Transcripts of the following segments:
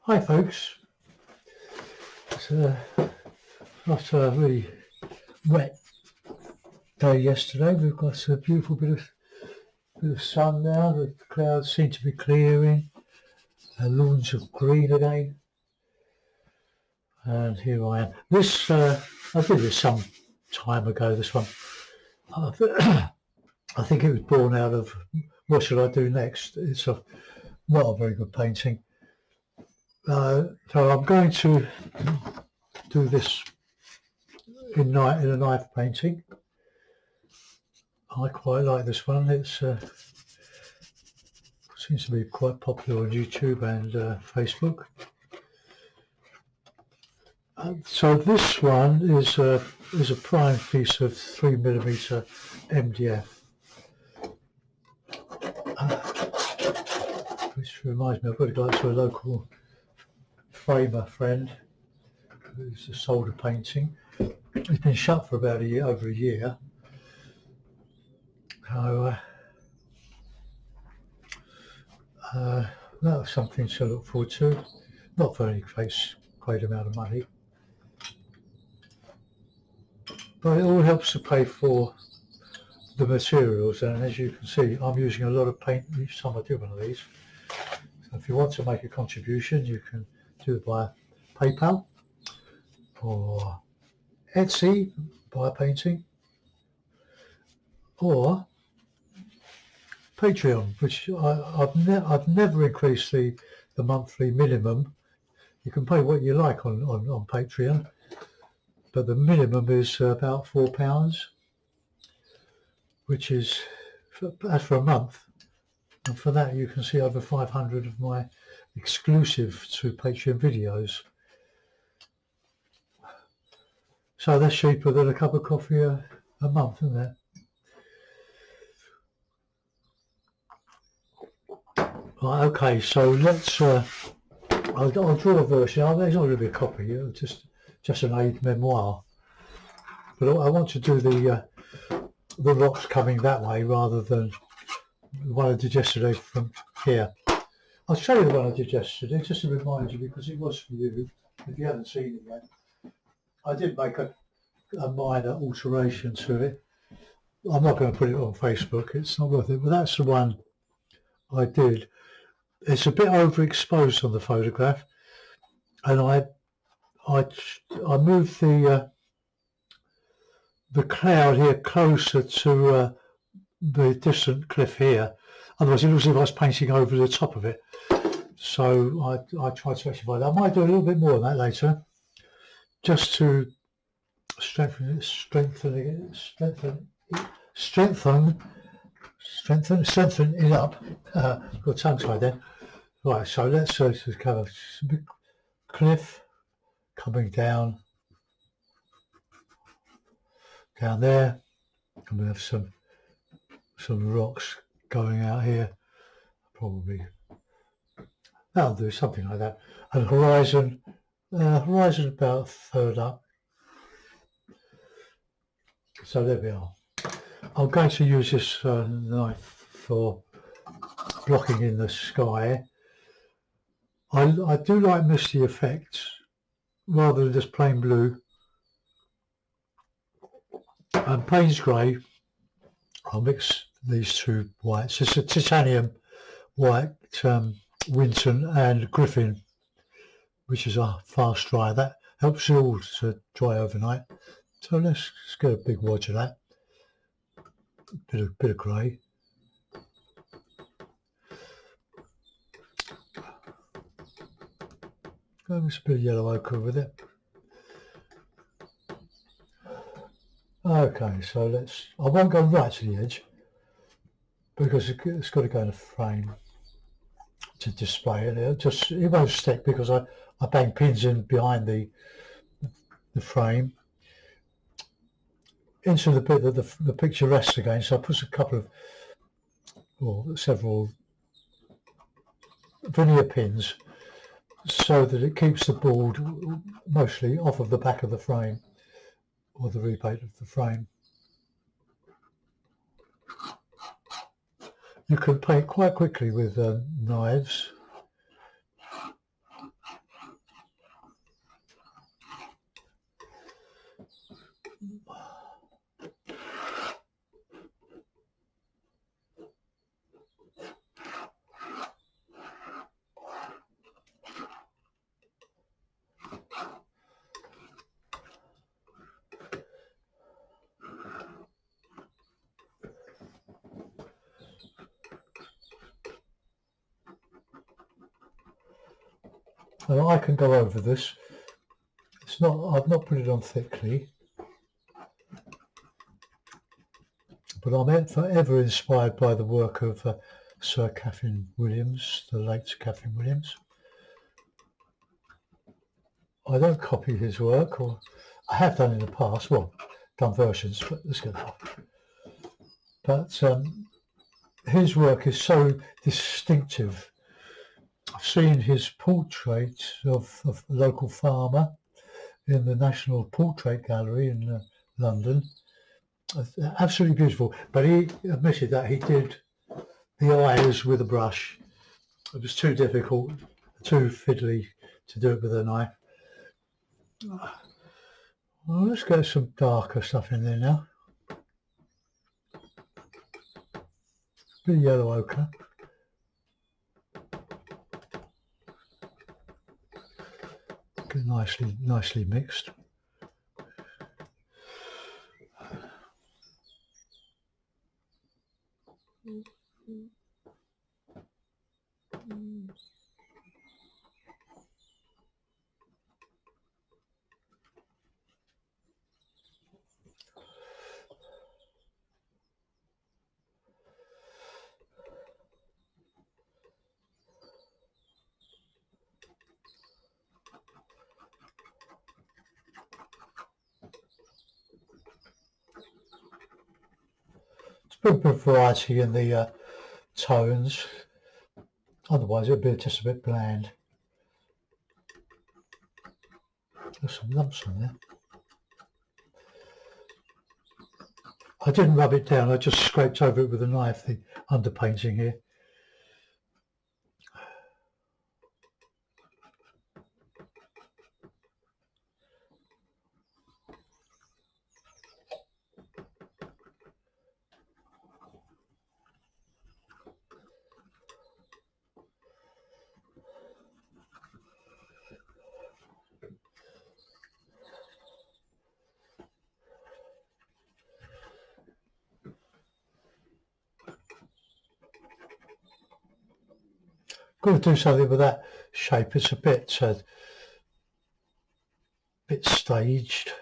Hi folks, it's not a really wet day yesterday. We've got a beautiful bit of sun now. The clouds seem to be clearing. The lawns are green again. And here I am. This, I did this some time ago, this one. I think it was born out of what should I do next. It's not a very good painting. So I'm going to do this in a knife painting. I quite like this one. It seems to be quite popular on YouTube and Facebook. So this one is a prime piece of 3mm MDF, which reminds me, I've got to go out to a local framer friend who's sold a painting. It's been shut for about over a year. So that was something to look forward to. Not for any great amount of money, but it all helps to pay for the materials. And as you can see, I'm using a lot of paint each time I do one of these. So if you want to make a contribution, you can do it via PayPal or Etsy, buy a painting, or Patreon, which I've never increased the monthly minimum. You can pay what you like on Patreon, but the minimum is about £4, which is as for a month. And for that, you can see over 500 of my exclusive to Patreon videos. So that's cheaper than a cup of coffee a month, isn't it? Right, okay, so let's. I'll draw a version. There's not going to be a copy. Just an aid memoir. But I want to do the rocks coming that way rather than the one I did yesterday from here. I'll show you the one I did yesterday just to remind you, because it was for you if you haven't seen it yet. I did make a minor alteration to it. I'm not going to put it on Facebook, it's not worth it, but that's the one I did. It's a bit overexposed on the photograph, and I moved the cloud here closer to the distant cliff here. Otherwise it looks as if I was painting over the top of it. So I tried to rectify that. I might do a little bit more of that later, just to strengthen it up. Got tongue tied there. Right, so let's just cover some big cliff coming down there, and we have some rocks going out here. Probably that'll do, something like that. And horizon about a third up. So there we are. I'm going to use this knife for blocking in the sky. I do like misty effects rather than just plain blue. And Payne's grey, I'll mix these two whites. It's a titanium white, Winton and Griffin, which is a fast dry. That helps it all to dry overnight. So let's get a big watch of that. Bit of grey. There's a bit of yellow ochre with it. Okay, so I won't go right to the edge because it's got to go in a frame to display it. It won't stick because I bang pins in behind the frame into the bit that the picture rests against. So I put a couple of several veneer pins so that it keeps the board mostly off of the back of the frame or the rebate of the frame. You can paint quite quickly with knives. And I can go over this. It's not. I've not put it on thickly, but I'm forever inspired by the work of Sir Catherine Williams, the late Sir Catherine Williams. I don't copy his work, or I have done in the past. Well, done versions, but let's get that off. But his work is so distinctive. I've seen his portrait of a local farmer in the National Portrait Gallery in London. Absolutely beautiful. But he admitted that he did the eyes with a brush. It was too difficult, too fiddly to do it with a knife. Well, let's get some darker stuff in there now. Bit of yellow ochre. Get nicely mixed. A bit of variety in the tones, otherwise it would be just a bit bland. There's some lumps on there. I didn't rub it down, I just scraped over it with a knife, the underpainting here. Got to do something with that shape. It's a bit staged.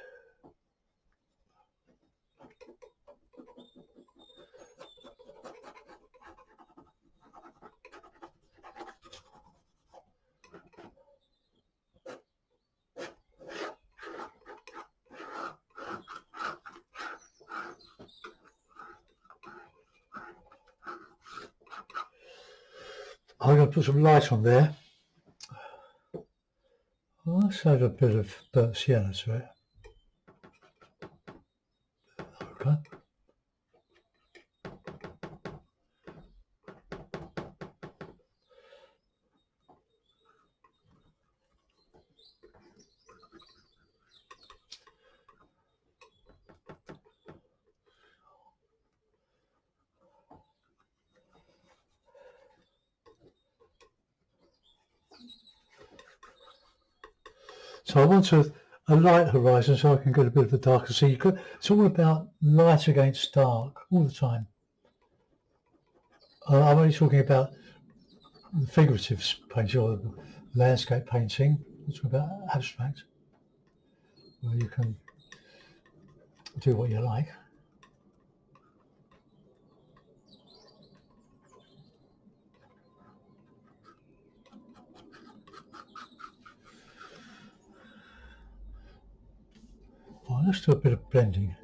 I'm going to put some light on there. Let's add a bit of burnt sienna to it. Okay. So I want a light horizon so I can get a bit of a darker sea. It's all about light against dark all the time. I'm only talking about the figurative painting or the landscape painting. I'm talking about abstract, where you can do what you like. Well, let's do a bit of blending.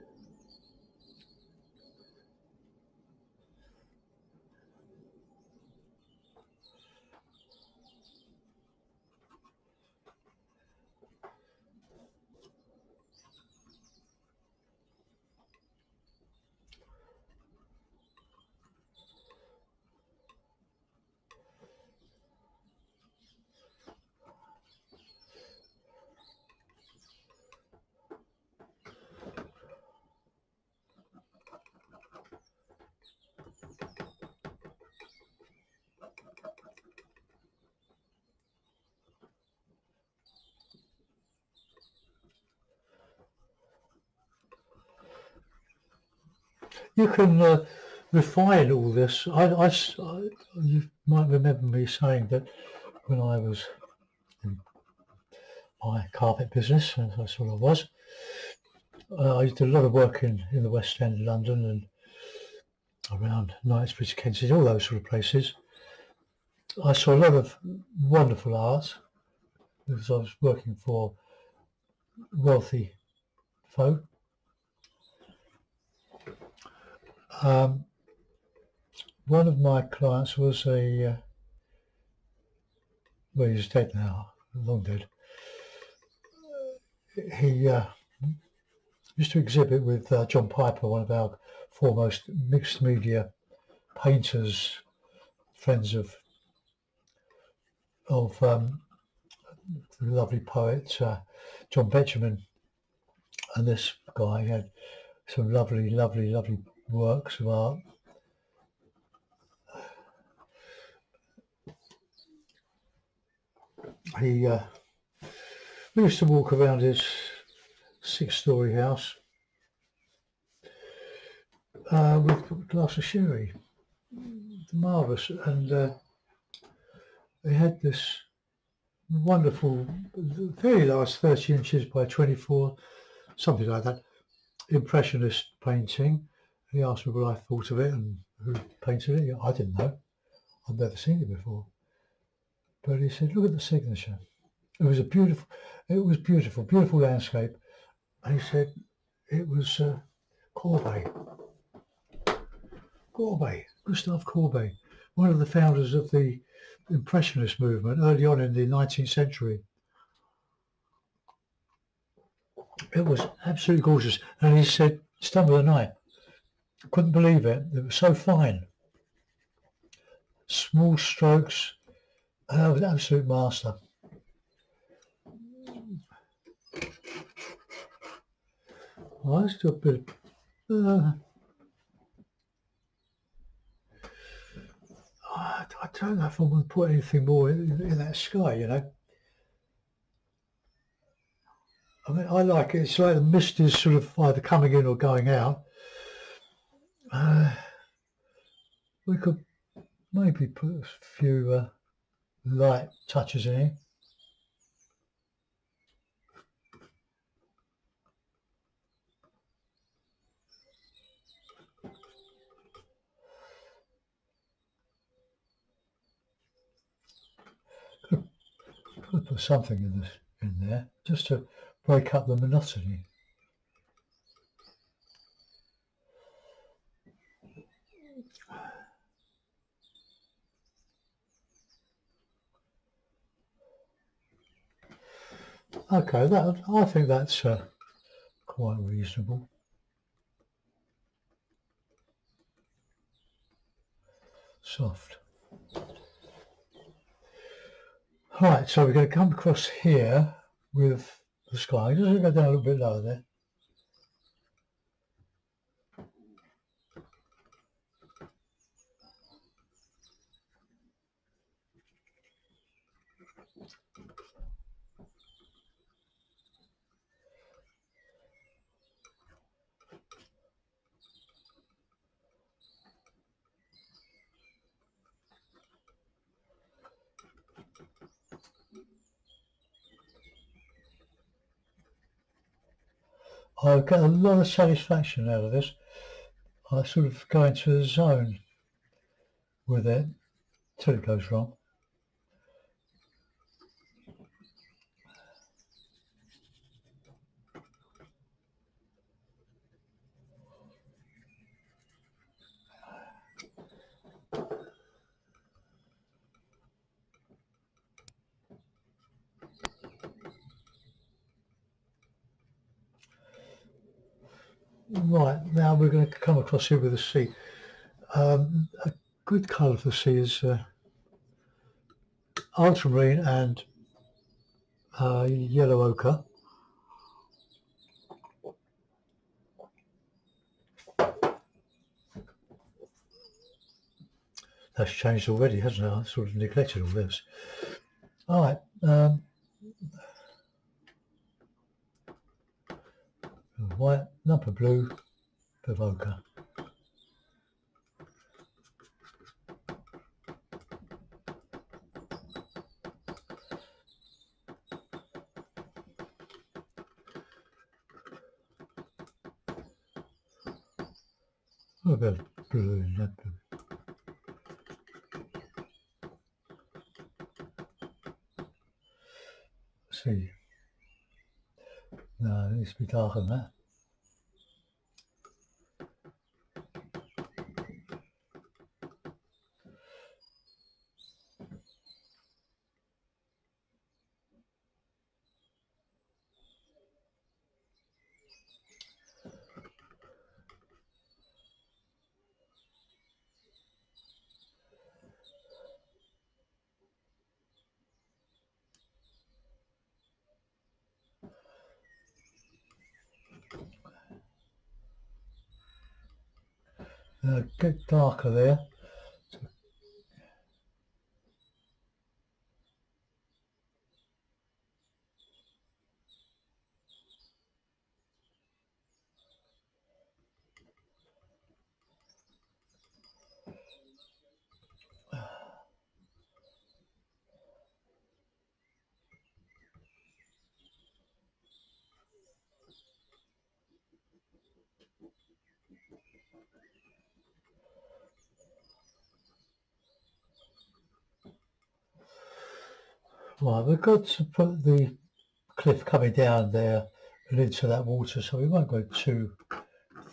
You can refine all this. You might remember me saying that when I was in my carpet business, and that's what I was. I did a lot of work in the West End of London and around Knightsbridge, Kensington, all those sort of places. I saw a lot of wonderful art because I was working for wealthy folk. One of my clients was well, he's dead now, long dead. He used to exhibit with John Piper, one of our foremost mixed media painters, friends of the lovely poet John Betjeman, and this guy had some lovely works of art. We used to walk around his 6-story house with a glass of sherry. Marvellous. And they had this wonderful, very large, 30 inches by 24, something like that, impressionist painting. He asked me what I thought of it and who painted it. I didn't know. I'd never seen it before. But he said, look at the signature. It was beautiful landscape. And he said, it was Courbet, Gustave Courbet, one of the founders of the Impressionist movement early on in the 19th century. It was absolutely gorgeous. And he said, it's done with a knife. Couldn't believe it. It was so fine. Small strokes. I was an absolute master. I used to do a bit I don't know if I want to put anything more in that sky, you know. I mean, I like it. It's like the mist is sort of either coming in or going out. We could maybe put a few light touches in here. Could put something in there just to break up the monotony. Okay, I think that's quite reasonable. Soft. Right, so we're going to come across here with the sky. Just go down a little bit lower there. I get a lot of satisfaction out of this. I sort of go into a zone with it till it goes wrong. Right, now we're going to come across here with the sea. A good colour for the sea is ultramarine and yellow ochre. That's changed already, hasn't it? I sort of neglected all this. All right, white, number blue, bit of ochre. A bit of blue in there. See, no, it needs to be darker than that. Get darker there. Right, we've got to put the cliff coming down there and into that water, so we won't go too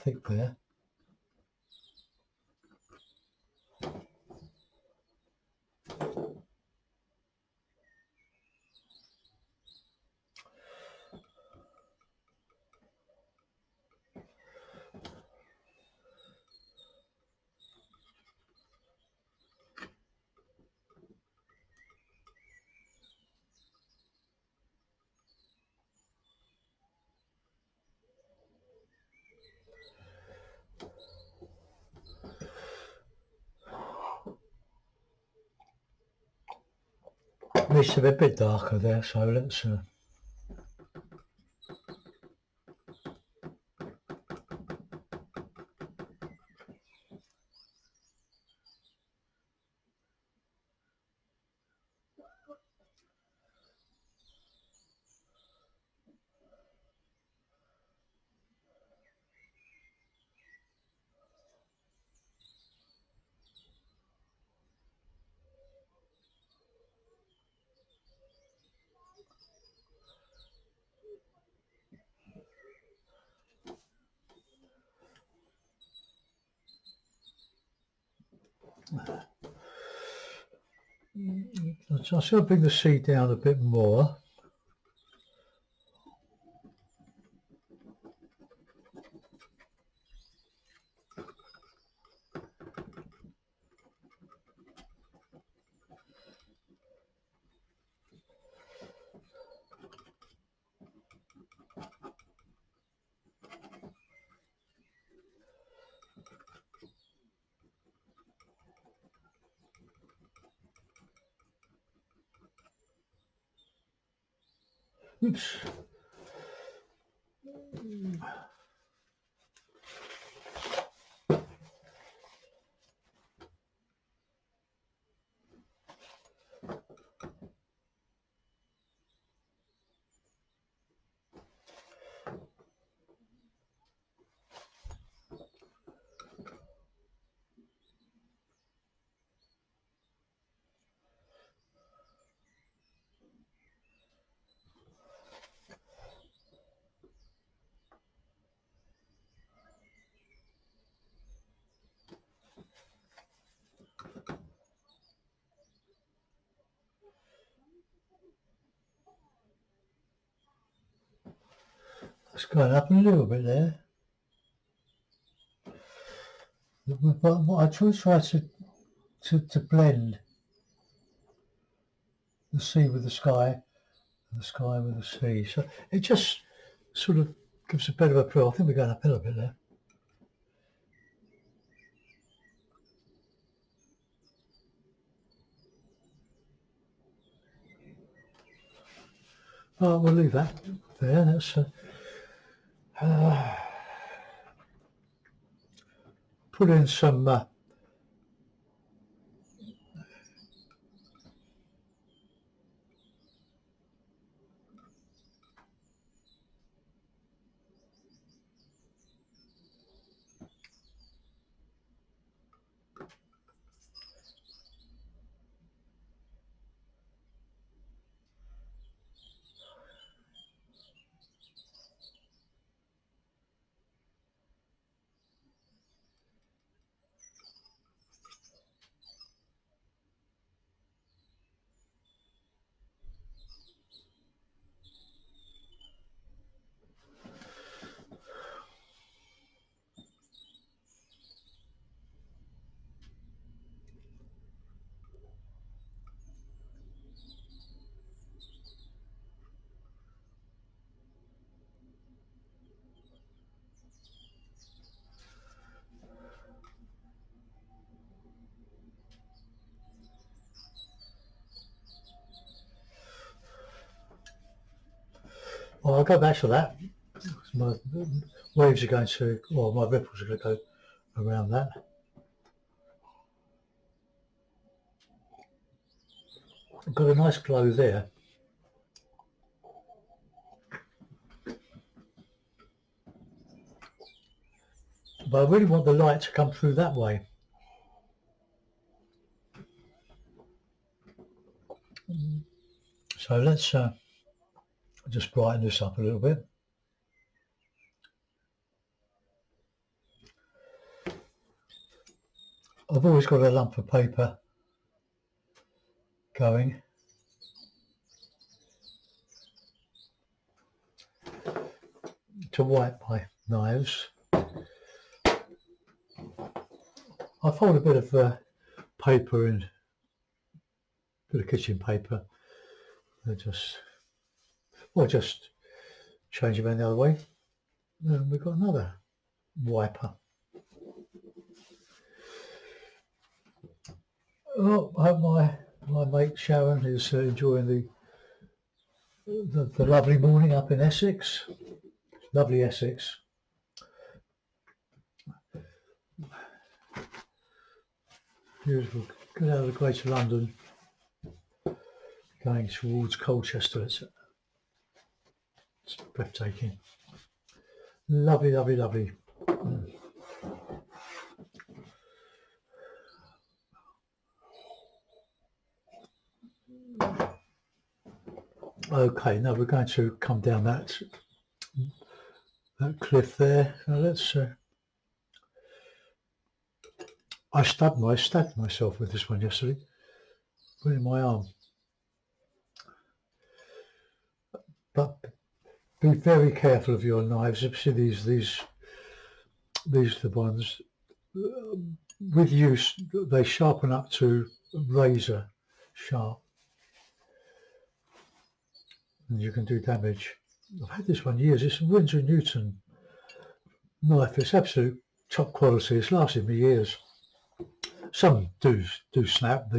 thick there. It needs to be a bit darker there, so let's I'm just going to bring the sea down a bit more. Oops. It's going up a little bit there. But what I try to blend the sea with the sky, and the sky with the sea. So it just sort of gives a bit of a feel. I think we're going up a little bit there. Oh, we'll leave that there. That's put in some Well, I'll go back to that. My waves are going to, or my ripples are going to go around that. I've got a nice glow there. But I really want the light to come through that way. So let's just brighten this up a little bit. I've always got a lump of paper going. To wipe my knives. I fold a bit of paper in, a bit of kitchen paper, and just change it around the other way. Then we've got another wiper. Oh, I hope my mate Sharon is enjoying the lovely morning up in Essex. Lovely Essex. Beautiful. Get out of the Greater London, going towards Colchester. It's breathtaking. Lovely, lovely, lovely. Okay, now we're going to come down that cliff there. Now let's. I stabbed myself with this one yesterday. Put it in my arm. But be very careful of your knives, especially these are the ones. With use, they sharpen up to razor sharp, and you can do damage. I've had this one years. It's a Winsor & Newton knife. It's absolute top quality. It's lasted me years. Some do snap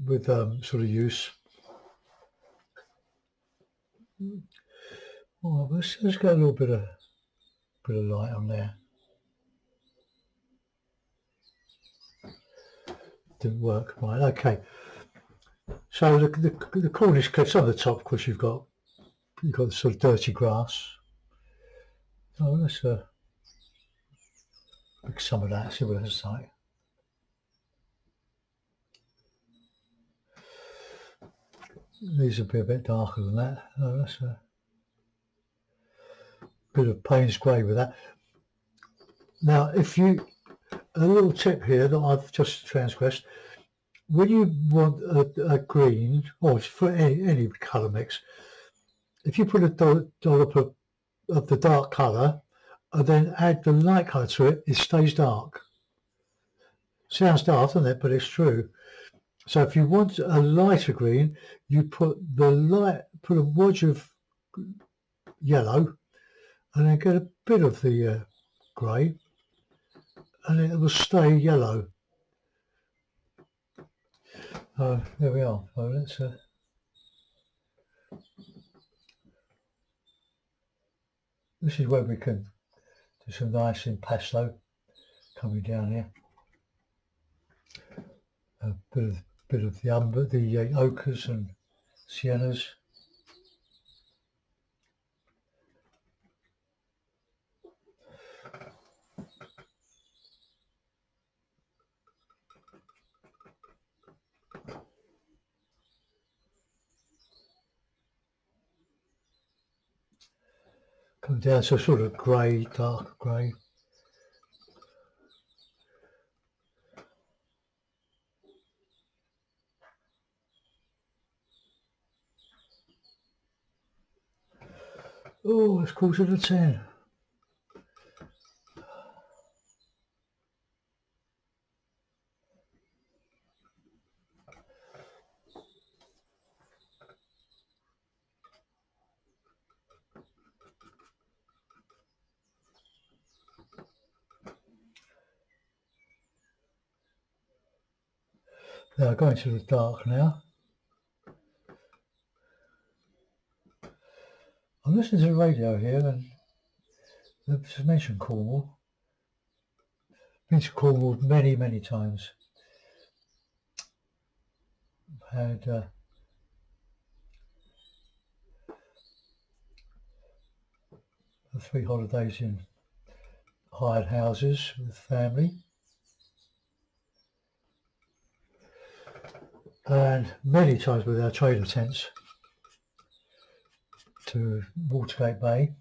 with sort of use. Oh, let's get a little bit of light on there. Didn't work right. Okay. So the Cornish cliffs on the top, of course, you've got the sort of dirty grass. So let's pick some of that. See what it's like. These will be a bit darker than that. Oh, that's a bit of Payne's grey with that. Now, a little tip here that I've just transgressed. When you want a green, or for any colour mix, if you put a dollop of the dark colour and then add the light colour to it, it stays dark. Sounds daft, doesn't it? But it's true. So if you want a lighter green, you put a wodge of yellow and then get a bit of the grey, and it will stay yellow. There we are. So let's this is where we can do some nice impasto coming down here. A bit of the umber, the ochres and siennas. Come down to sort of grey, dark grey. Oh, it's 9:45. Now going to the dark now. I'm listening to the radio here and they've mentioned Cornwall. Been to Cornwall many, many times. Had 3 holidays in hired houses with family, and many times with our trailer tents to Watergate Bay,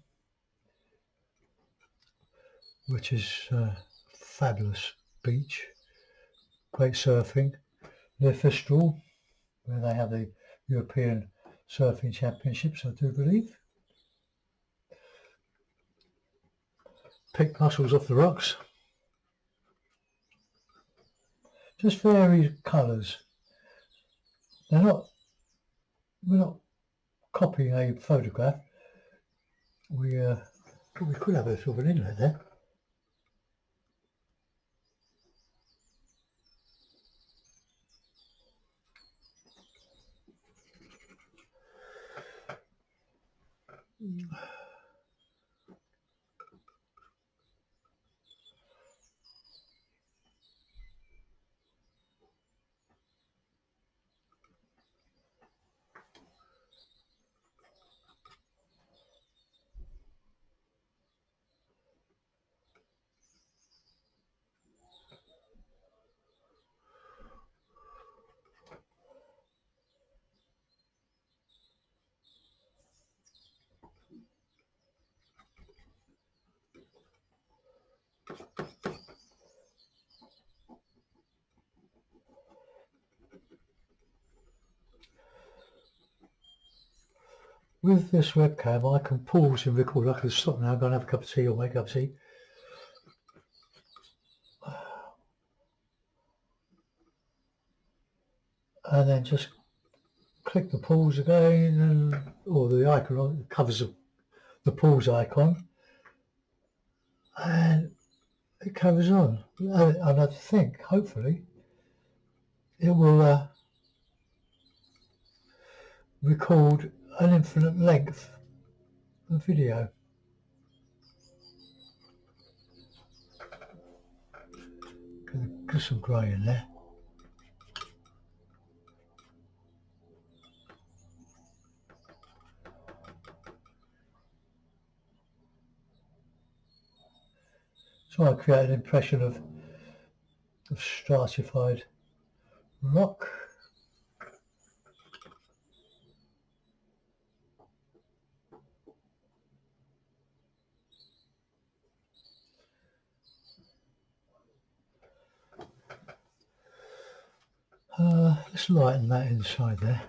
which is a fabulous beach, great surfing, near Fistral, where they have the European Surfing Championships, I do believe. Pick mussels off the rocks. Just varied colours. We're not copying a photograph. We could have a sort of an inlet there. With this webcam, I can pause and record. I can stop now, go and have a cup of tea or make a cup of tea. And then just click the pause again, or the icon covers the pause icon, and it carries on. And I think, hopefully, it will record an infinite length of video. Get some grey in there. So I create an impression of stratified rock. Let's lighten that inside there.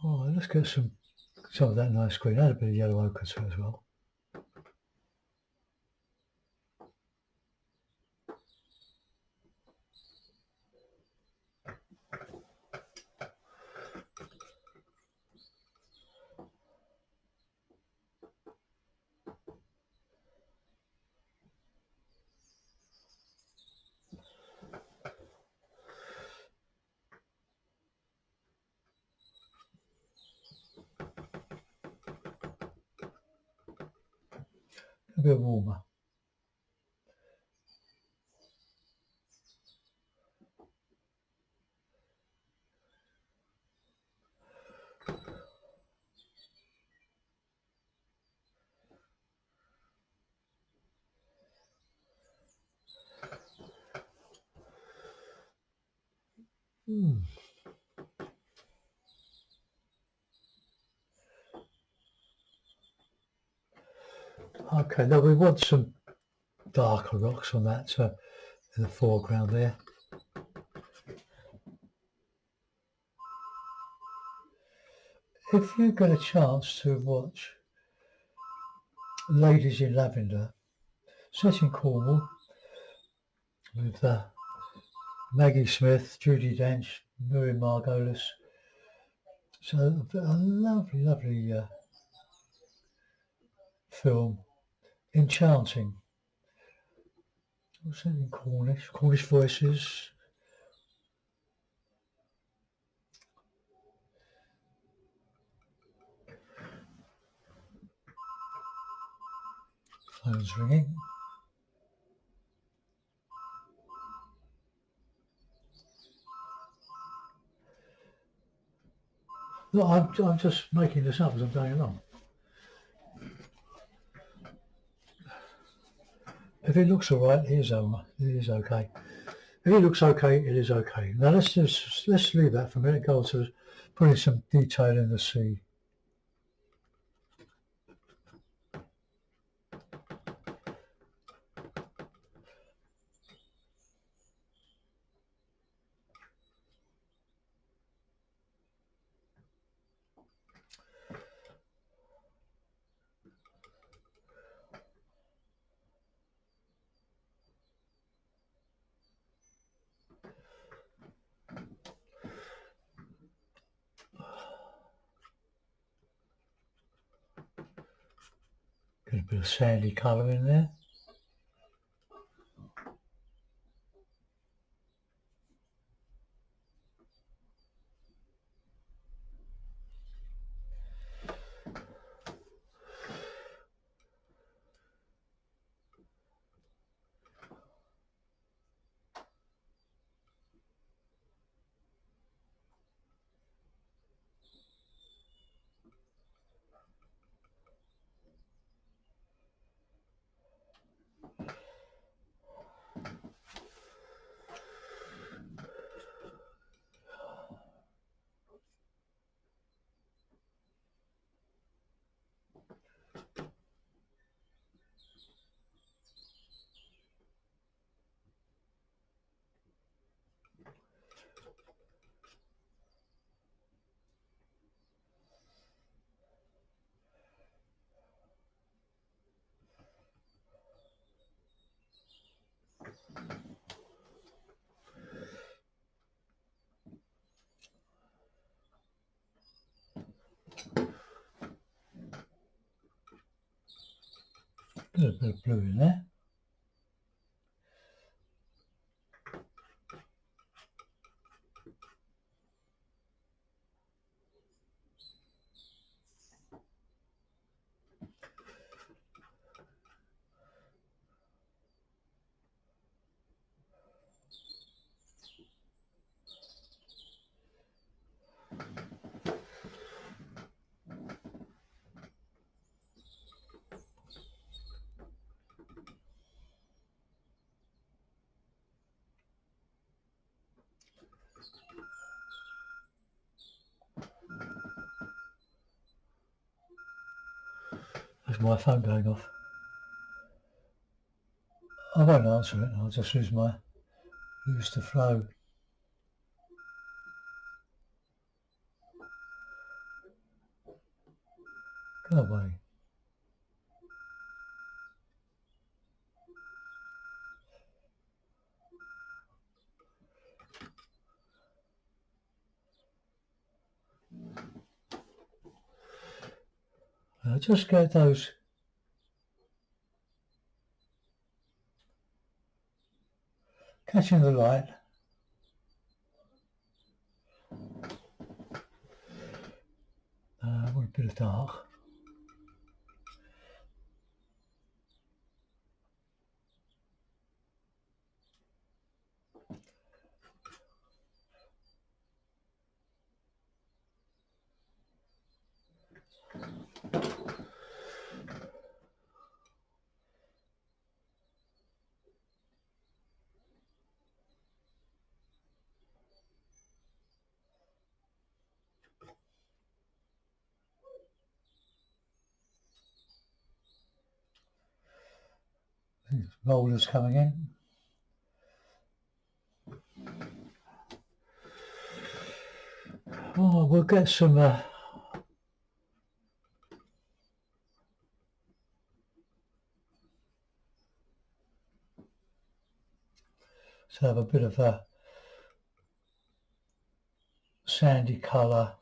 Oh, let's get some of that nice green. Add a bit of yellow ochre to it as well. A bit warmer. Okay, now we want some darker rocks on that in the foreground there. If you get a chance to watch Ladies in Lavender, set in Cornwall, with Maggie Smith, Judi Dench, Miriam Margolis. So a lovely, lovely film, enchanting. What's that in Cornish? Cornish voices. Phone's ringing. Look, I'm just making this up as I'm going along. If it looks all right, it is okay. If it looks okay, it is okay. Now let's leave that for a minute. Go on to putting some detail in the sea. Get a bit of sandy colour in there. Get a bit of blue in there. There's my phone going off. I won't answer it. I'll just use the flow. Go away. Just get those catching the light. I want a bit of dark. Rollers coming in. Oh, we'll get some let's have a bit of sandy colour.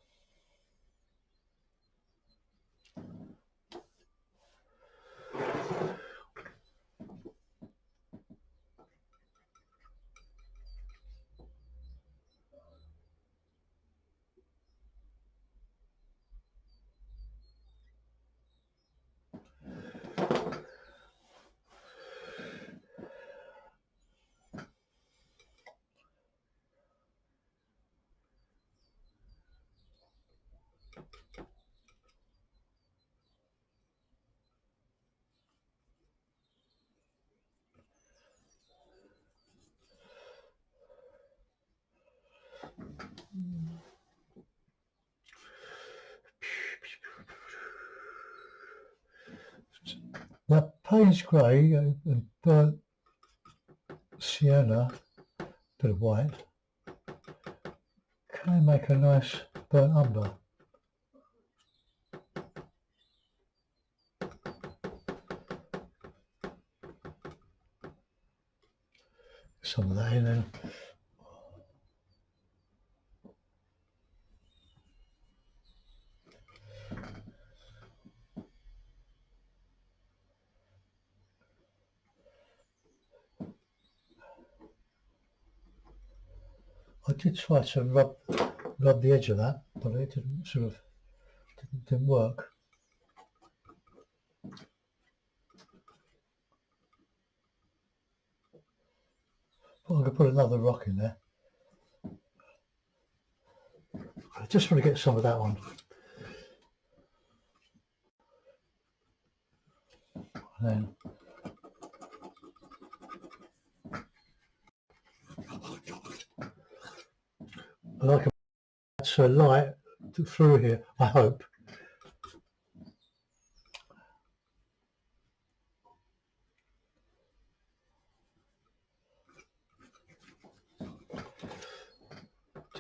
Now Payne's grey and burnt sienna, bit of white, can make a nice burnt umber. Some of that in then. I did try to rub the edge of that, but it didn't work. Well, I could put another rock in there. I just want to get some of that on. And then I like a light through here, I hope.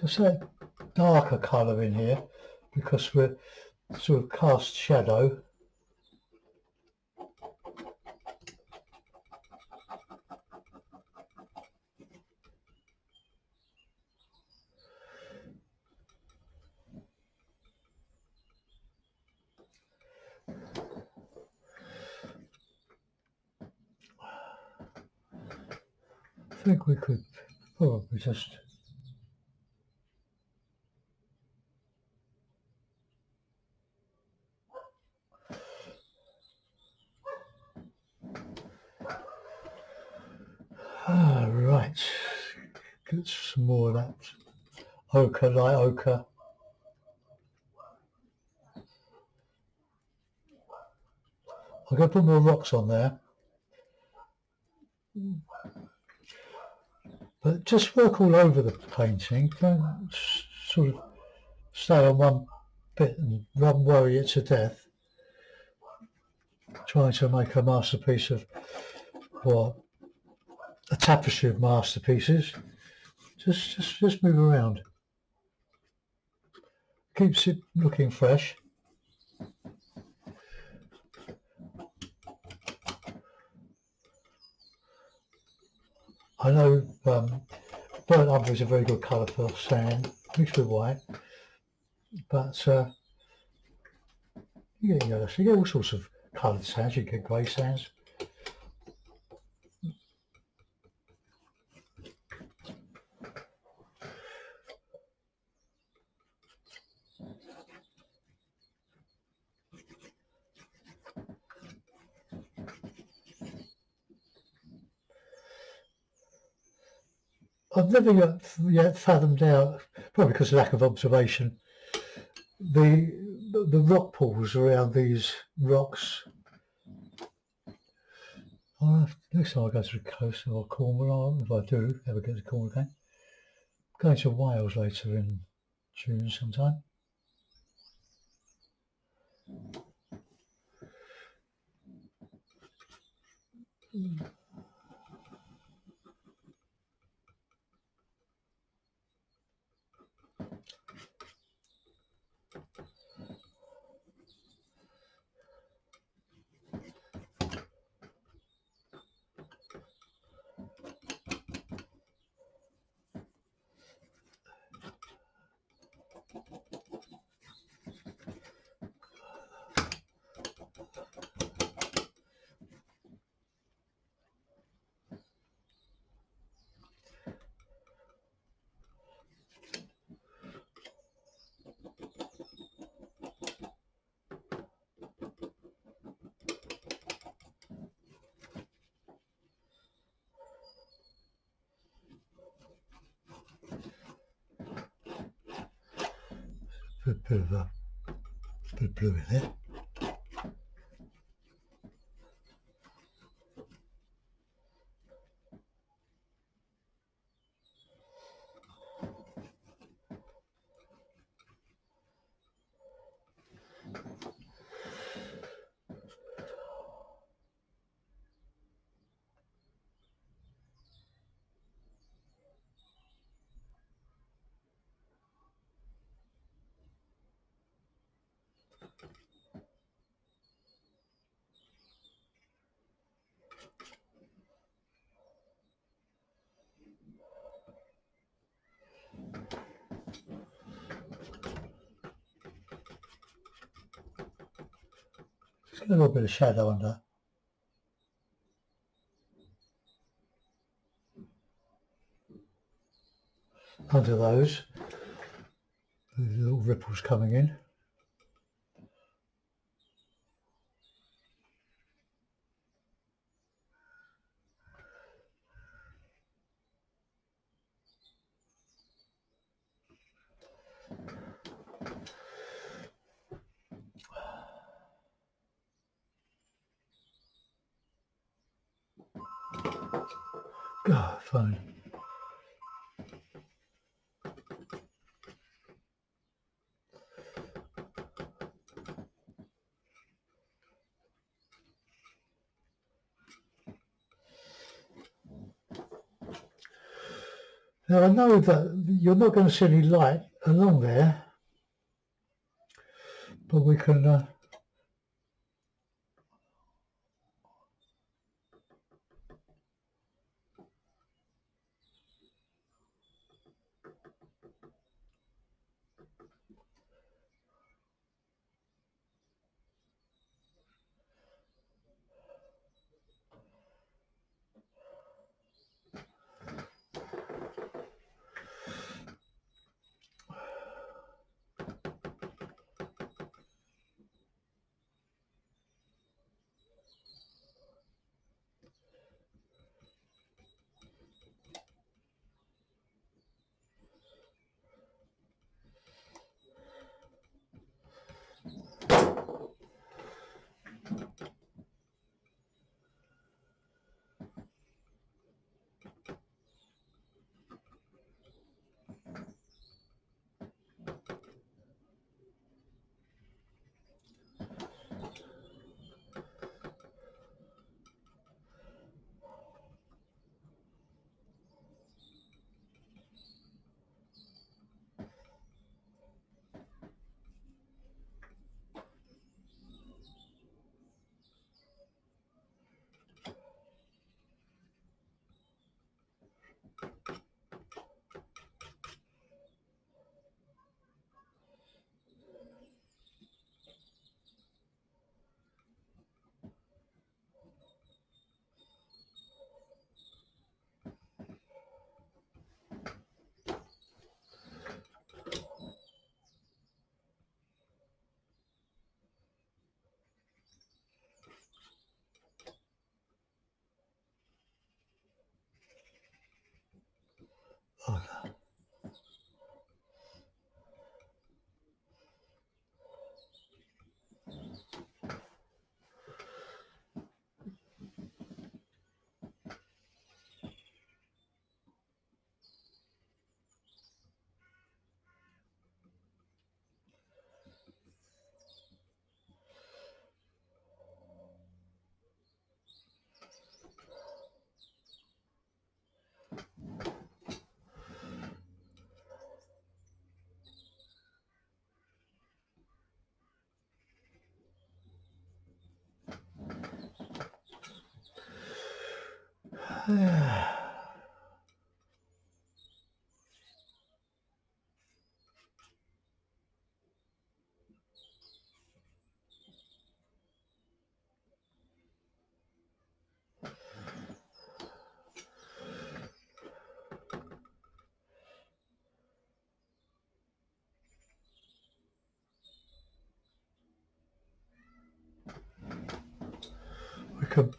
Just that darker colour in here because we're sort of cast shadow. I think we could probably just right, get some more of that ochre, light ochre. I'm going to put more rocks on there, but just work all over the painting. Don't sort of stay on one bit and worry it to death. Trying to make a masterpiece of, or a tapestry of masterpieces. Just move around. Keeps it looking fresh. I know burnt umber is a very good colour for sand, mixed with white, but you get yellow, so you get all sorts of coloured sands. You get grey sands. I've never yet fathomed out, probably because of lack of observation, the rock pools around these rocks. Next time I go to the coast or Cornwall, if I do ever get to Cornwall again, going to Wales later in June sometime. bit of blue in there. Just get a little bit of shadow under those. Little ripples coming in. Oh, fine. Now I know that you're not going to see any light along there, but we can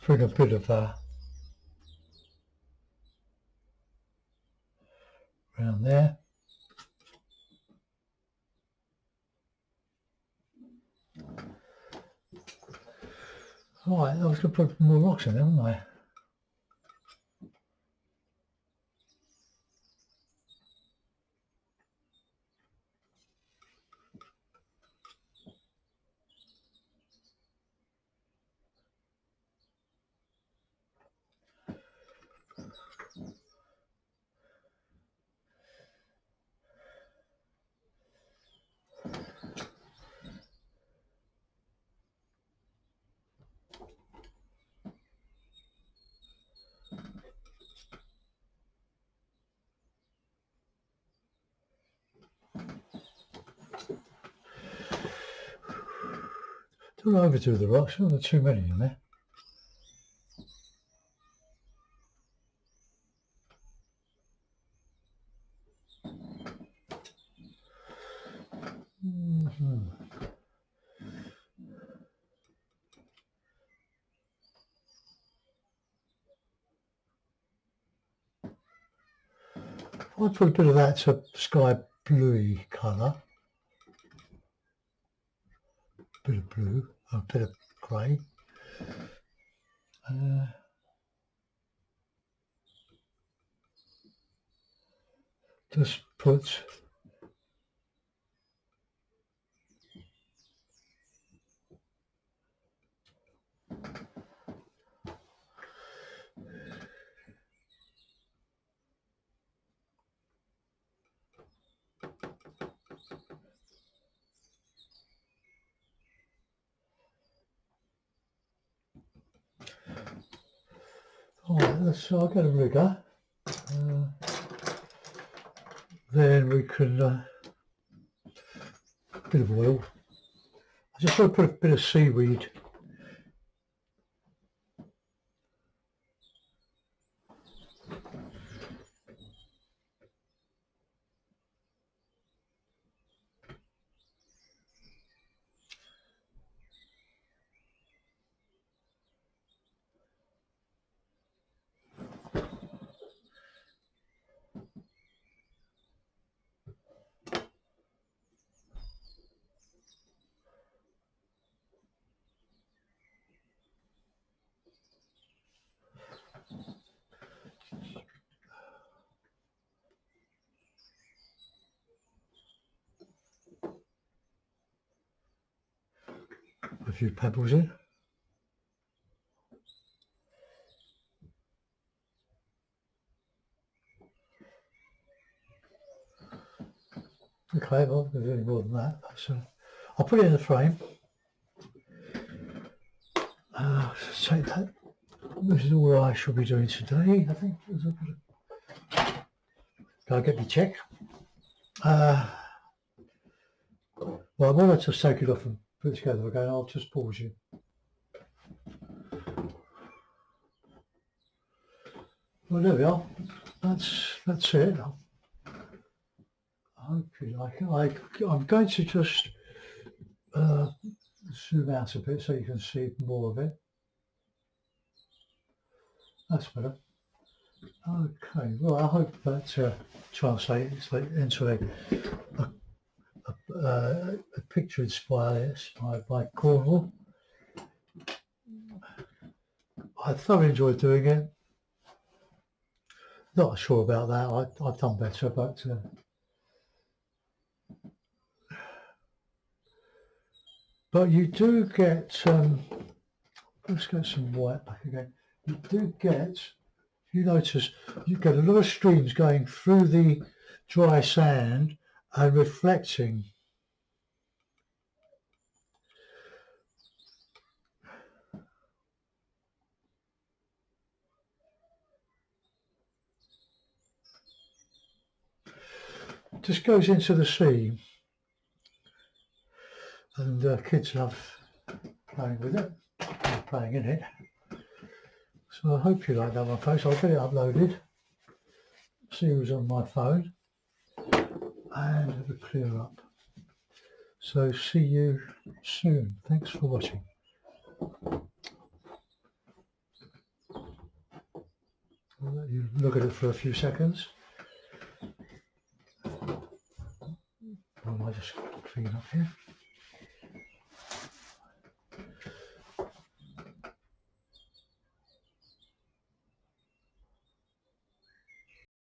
bring a bit of around there. Right, I was going to put more rocks in there, wasn't I? Don't overdo the rocks, there are too many in there. I'd put a bit of that sky bluey colour. Bit of blue, a bit of grey. Just put alright, I'll get a rigger. Then we can bit of oil. I just want to put a bit of seaweed. A few pebbles in. Okay, well, there's any more than that. I'll put it in the frame. Take that. This is all I shall be doing today, I think. Go get me check. Well, I want to just take it off and put it together again. I'll just pause you. Well, there we are. That's it. I hope you like it. I'm going to just zoom out a bit so you can see more of it. That's better. Okay, well, I hope that translates into a picture inspired by Cornwall. I thoroughly enjoyed doing it. Not sure about that. I've done better, but you do get. Let's get some white back again. You do get. If you notice, you get a lot of streams going through the dry sand and reflecting. Just goes into the sea, and kids love playing with it, playing in it. So I hope you like that one, folks. I'll get it uploaded. See who's on my phone, and have a clear up. So see you soon. Thanks for watching. I'll let you look at it for a few seconds. I might just clean up here.